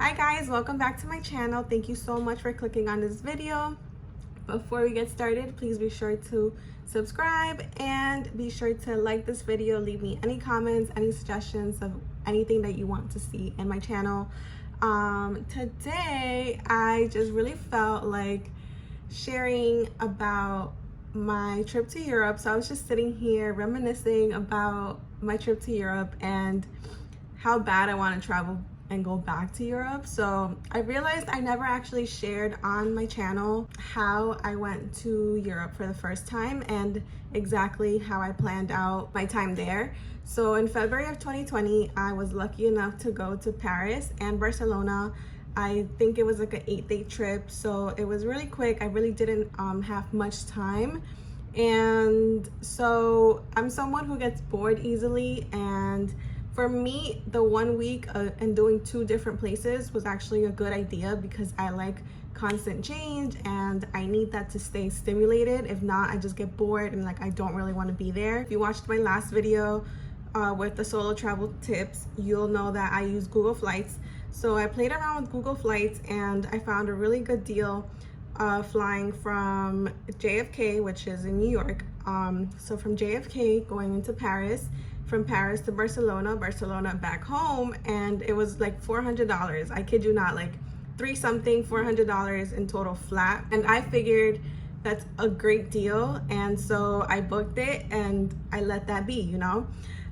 Hi guys, welcome back to my channel. Thank you so much for clicking on this video. Before we get started, please be sure to subscribe and be sure to like this video. Leave me any comments, any suggestions of anything that you want to see in my channel. Today I just really felt like sharing about my trip to Europe. So I was just sitting here reminiscing about my trip to Europe and how bad I want to travel and go back to Europe. So I realized I never actually shared on my channel how I went to Europe for the first time and exactly how I planned out my time there. So in February of 2020, I was lucky enough to go to Paris and Barcelona. I think it was like an 8-day trip, so it was really quick. I really didn't have much time. And so I'm someone who gets bored easily, and for me, the 1 week and doing 2 different places was actually a good idea because I like constant change and I need that to stay stimulated. If not, I just get bored and like I don't really want to be there. If you watched my last video with the solo travel tips, you'll know that I use Google Flights. So I played around with Google Flights and I found a really good deal flying from JFK, which is in New York. So from JFK going into Paris, from Paris to Barcelona, Barcelona back home, and it was like $400. I kid you not, like $400 in total flat. And I figured that's a great deal, and so I booked it and I let that be, you know.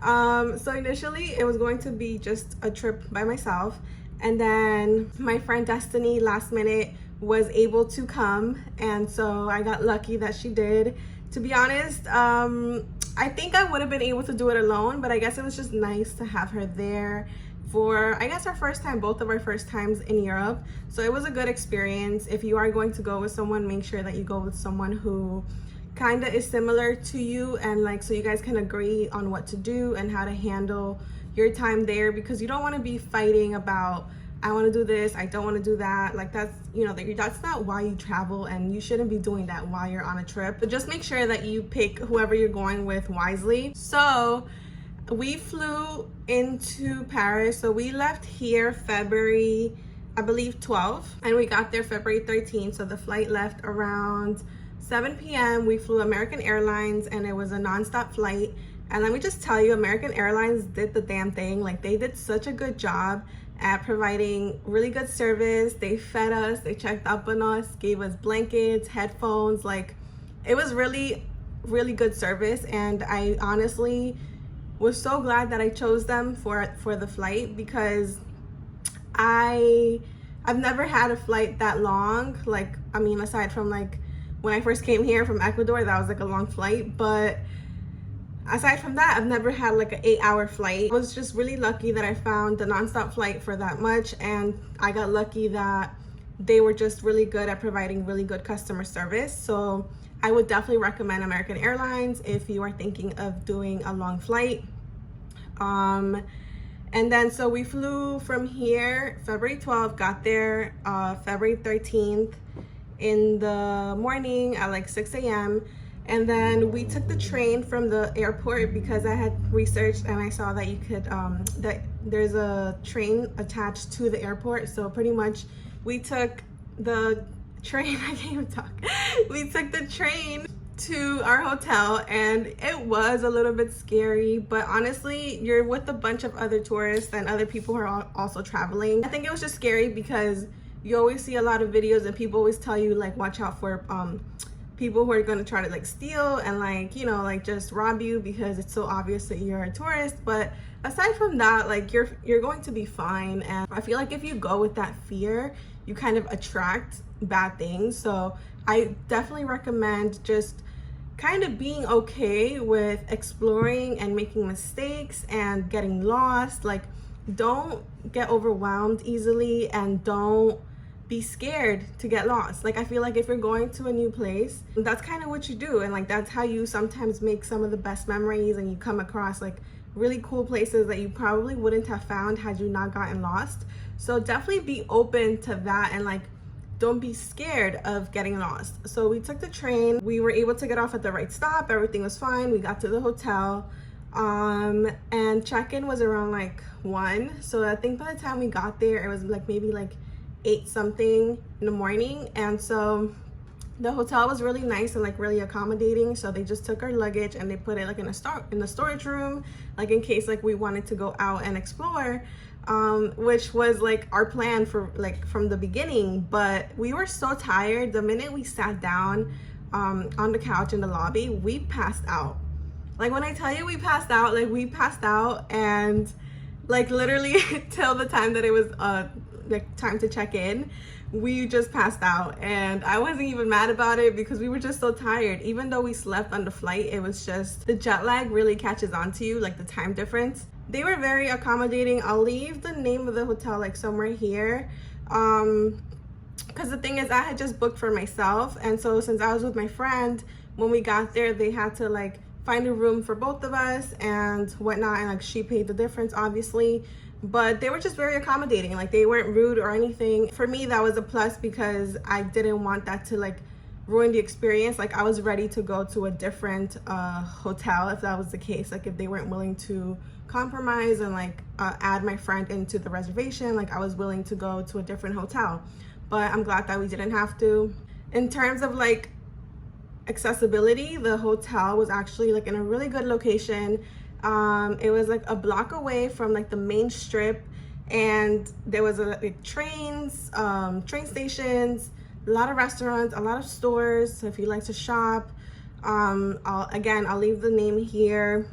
So initially it was going to be just a trip by myself, and then my friend Destiny last minute was able to come, and so I got lucky that she did. To be honest, I think I would have been able to do it alone, but I guess it was just nice to have her there for, I guess, our first time, both of our first times in Europe. So it was a good experience. If you are going to go with someone, make sure that you go with someone who kind of is similar to you, and like so you guys can agree on what to do and how to handle your time there, because you don't want to be fighting about, I want to do this, I don't want to do that. Like that's, you know, that's not why you travel, and you shouldn't be doing that while you're on a trip. But just make sure that you pick whoever you're going with wisely. So we flew into Paris. So we left here February, I believe 12th, and we got there February 13th. So the flight left around 7 p.m. We flew American Airlines, and it was a nonstop flight. And let me just tell you, American Airlines did the damn thing. Like they did such a good job at providing really good service. They fed us, they checked up on us, gave us blankets, headphones. Like it was really good service, and I honestly was so glad that I chose them for the flight, because I've never had a flight that long. Like, I mean, aside from like when I first came here from Ecuador, that was like a long flight, but aside from that, I've never had like an 8-hour flight. I was just really lucky that I found the nonstop flight for that much, and I got lucky that they were just really good at providing really good customer service. So I would definitely recommend American Airlines if you are thinking of doing a long flight. And then so we flew from here February 12th, got there February 13th in the morning at like 6 a.m. And then we took the train from the airport because I had researched and I saw that you could, that there's a train attached to the airport. So pretty much we took the train, I can't even talk. We took the train to our hotel, and it was a little bit scary, but honestly, you're with a bunch of other tourists and other people who are also traveling. I think it was just scary because you always see a lot of videos and people always tell you like, watch out for, people who are going to try to like steal and like, you know, like just rob you because it's so obvious that you're a tourist. But aside from that, like you're going to be fine. And I feel like if you go with that fear, you kind of attract bad things. So I definitely recommend just kind of being okay with exploring and making mistakes and getting lost. Like don't get overwhelmed easily, and don't be scared to get lost. Like I feel like if you're going to a new place, that's kind of what you do, and like that's how you sometimes make some of the best memories, and you come across like really cool places that you probably wouldn't have found had you not gotten lost. So definitely be open to that, and like don't be scared of getting lost. So we took the train, we were able to get off at the right stop, everything was fine. We got to the hotel. And check-in was around like 1. So I think by the time we got there, it was like maybe like 8 something in the morning. And so the hotel was really nice and like really accommodating. So they just took our luggage and they put it like in the storage room, like in case like we wanted to go out and explore, which was like our plan for like from the beginning. But we were so tired. The minute we sat down on the couch in the lobby, we passed out. Like when I tell you we passed out, like we passed out, and like literally till the time that it was like time to check in, we just passed out. And I wasn't even mad about it because we were just so tired. Even though we slept on the flight, it was just the jet lag really catches on to you, like the time difference. They were very accommodating. I'll leave the name of the hotel like somewhere here, because the thing is I had just booked for myself, and so since I was with my friend, when we got there they had to like find a room for both of us and whatnot, and like she paid the difference obviously. But they were just very accommodating. Like they weren't rude or anything. For me, that was a plus because I didn't want that to like ruin the experience. Like I was ready to go to a different hotel if that was the case. Like if they weren't willing to compromise and like add my friend into the reservation, like I was willing to go to a different hotel. But I'm glad that we didn't have to. In terms of like accessibility, the hotel was actually like in a really good location. It was like a block away from like the main strip, and there was like trains, train stations, a lot of restaurants, a lot of stores. So if you like to shop, I'll leave the name here.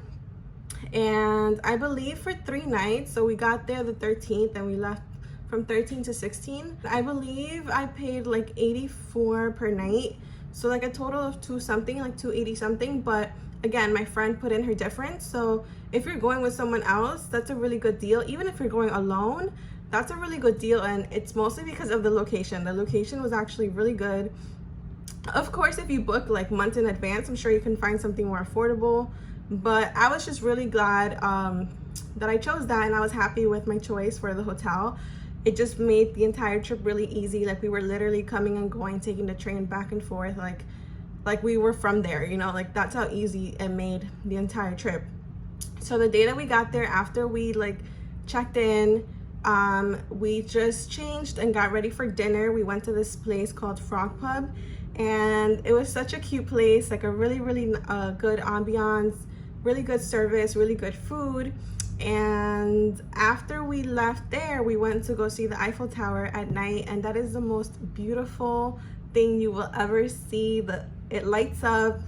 And I believe for 3 nights, so we got there the 13th and we left from 13 to 16. I believe I paid like 84 per night, so like a total of 2 something, like 280 something. But again, my friend put in her difference. So if you're going with someone else, that's a really good deal. Even if you're going alone, that's a really good deal. And it's mostly because of the location. The location was actually really good. Of course, if you book like months in advance, I'm sure you can find something more affordable. But I was just really glad that I chose that, and I was happy with my choice for the hotel. It just made the entire trip really easy. Like we were literally coming and going, taking the train back and forth, like we were from there, you know, like that's how easy it made the entire trip. So the day that we got there, after we like checked in, we just changed and got ready for dinner. We went to this place called Frog Pub, and it was such a cute place, like a really good ambiance, really good service, really good food. And after we left there, we went to go see the Eiffel Tower at night, and that is the most beautiful thing you will ever see. It lights up,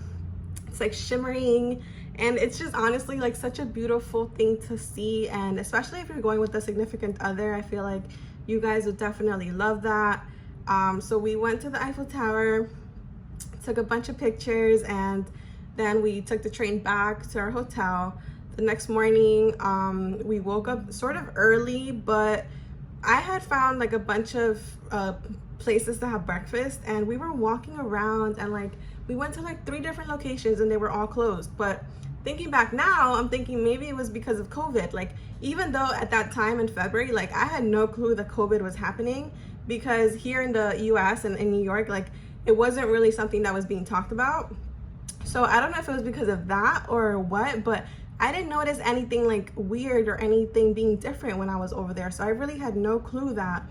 it's like shimmering, and it's just honestly like such a beautiful thing to see. And especially if you're going with a significant other, I feel like you guys would definitely love that. So we went to the Eiffel Tower, took a bunch of pictures, and then we took the train back to our hotel. The next morning, we woke up sort of early, but I had found like a bunch of places to have breakfast, and we were walking around, and like we went to like 3 different locations and they were all closed. But thinking back now, I'm thinking maybe it was because of COVID. Like even though at that time in February, like I had no clue that COVID was happening, because here in the US and in New York, like it wasn't really something that was being talked about. So I don't know if it was because of that or what, but I didn't notice anything like weird or anything being different when I was over there. So I really had no clue that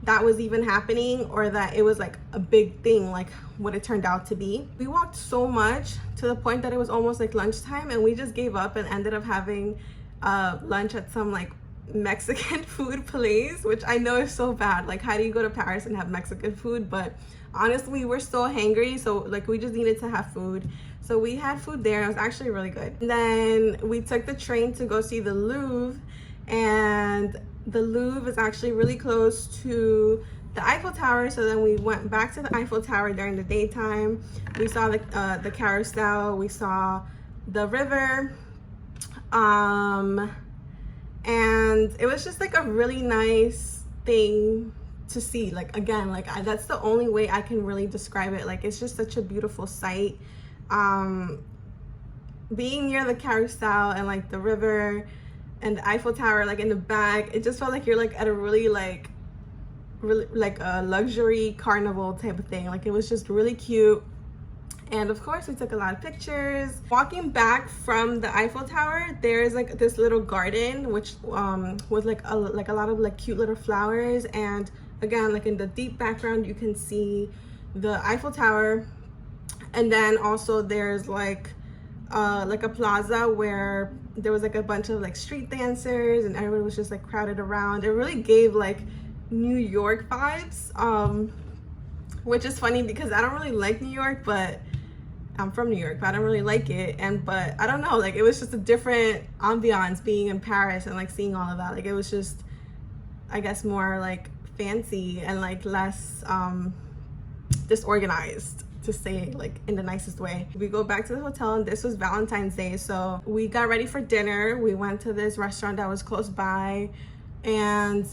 that was even happening, or that it was like a big thing like what it turned out to be. We walked so much to the point that it was almost like lunchtime, and we just gave up and ended up having lunch at some like Mexican food place, which I know is so bad. Like how do you go to Paris and have Mexican food? But honestly, we're so hangry, so like we just needed to have food. So we had food there. It was actually really good. And then we took the train to go see the Louvre, and the Louvre is actually really close to the Eiffel Tower. So then we went back to the Eiffel Tower during the daytime. We saw the carousel, we saw the river, and it was just like a really nice thing to see. Like again, like that's the only way I can really describe it. Like it's just such a beautiful sight. Being near the carousel and like the river and the Eiffel Tower like in the back, it just felt like you're like at a really like a luxury carnival type of thing. Like it was just really cute. And of course we took a lot of pictures. Walking back from the Eiffel Tower, there's like this little garden which with like a lot of like cute little flowers, and again, like in the deep background you can see the Eiffel Tower. And then also there's like a plaza where there was like a bunch of like street dancers and everybody was just like crowded around. It really gave like New York vibes, which is funny because I don't really like New York, but I'm from New York, but I don't really like it. But I don't know, like it was just a different ambiance being in Paris and like seeing all of that. Like it was just, I guess, more like fancy and like less disorganized, to say like in the nicest way. We go back to the hotel, and this was Valentine's Day, so we got ready for dinner. We went to this restaurant that was close by, and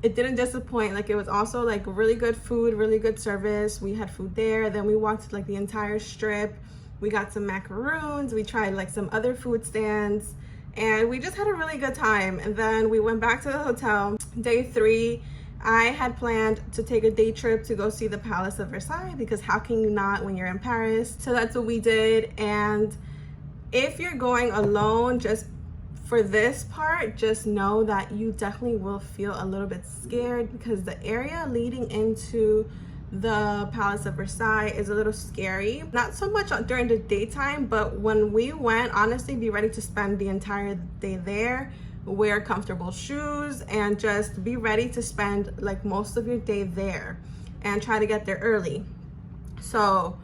it didn't disappoint. Like it was also like really good food, really good service. We had food there. Then we walked like the entire strip. We got some macaroons. We tried like some other food stands, and we just had a really good time. And then we went back to the hotel. Day 3, I had planned to take a day trip to go see the Palace of Versailles, because how can you not when you're in Paris? So that's what we did. And if you're going alone, just for this part, just know that you definitely will feel a little bit scared, because the area leading into the Palace of Versailles is a little scary. Not so much during the daytime, but when we went, honestly, be ready to spend the entire day there. Wear comfortable shoes and just be ready to spend like most of your day there, and try to get there early. So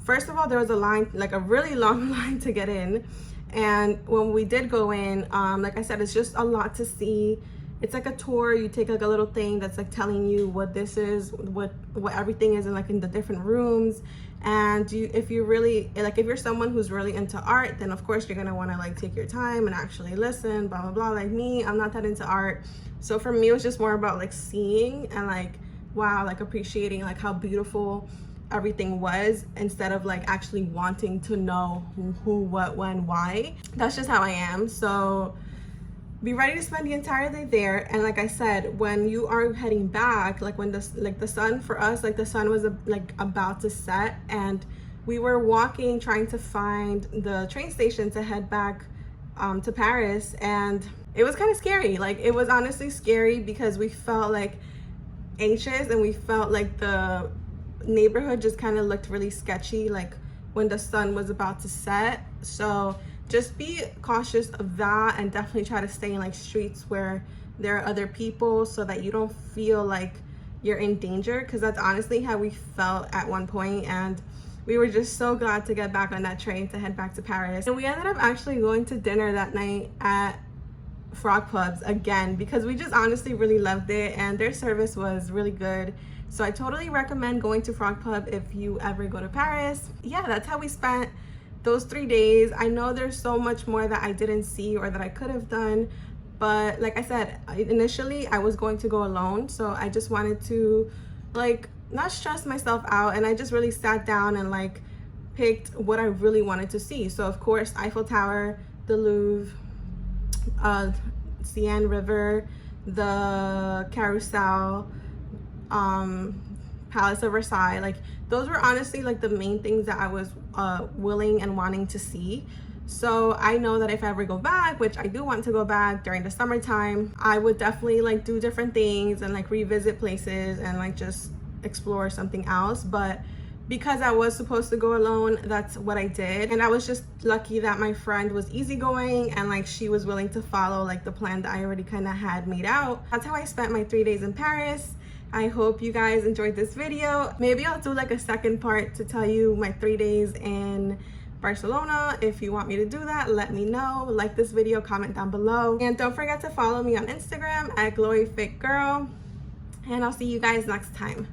first of all, there was a line, like a really long line to get in. And when we did go in, like I said, it's just a lot to see. It's like a tour. You take like a little thing that's like telling you what this is, what everything is in like in the different rooms. And if you really like, if you're someone who's really into art, then of course you're gonna want to like take your time and actually listen, blah blah blah. Like me, I'm not that into art, so for me it was just more about like seeing and like, wow, like appreciating like how beautiful everything was, instead of like actually wanting to know who, what, when, why. That's just how I am. So be ready to spend the entire day there. And like I said, when you are heading back, like when the sun, for us, like the sun was like about to set, and we were walking trying to find the train station to head back to Paris, and it was kind of scary. Like it was honestly scary because we felt like anxious, and we felt like the neighborhood just kind of looked really sketchy like when the sun was about to set. So just be cautious of that, and definitely try to stay in like streets where there are other people, so that you don't feel like you're in danger, because that's honestly how we felt at one point. And we were just so glad to get back on that train to head back to Paris. And we ended up actually going to dinner that night at Frog Pubs again, because we just honestly really loved it, and their service was really good. So I totally recommend going to Frog Pub if you ever go to Paris. Yeah, that's how we spent those 3 days. I know there's so much more that I didn't see or that I could have done, but like I said, initially I was going to go alone, so I just wanted to like not stress myself out, and I just really sat down and like picked what I really wanted to see. So of course, Eiffel Tower, the Louvre, Seine River, the Carousel, Palace of Versailles. Like those were honestly like the main things that I was willing and wanting to see. So I know that if I ever go back, which I do want to go back during the summertime, I would definitely like do different things and like revisit places and like just explore something else. But because I was supposed to go alone, that's what I did. And I was just lucky that my friend was easygoing and like she was willing to follow like the plan that I already kind of had made out. That's how I spent my 3 days in Paris. I hope you guys enjoyed this video. Maybe I'll do like a second part to tell you my 3 days in Barcelona. If you want me to do that, let me know. Like this video, comment down below. And don't forget to follow me on Instagram at gloryfitgirl. And I'll see you guys next time.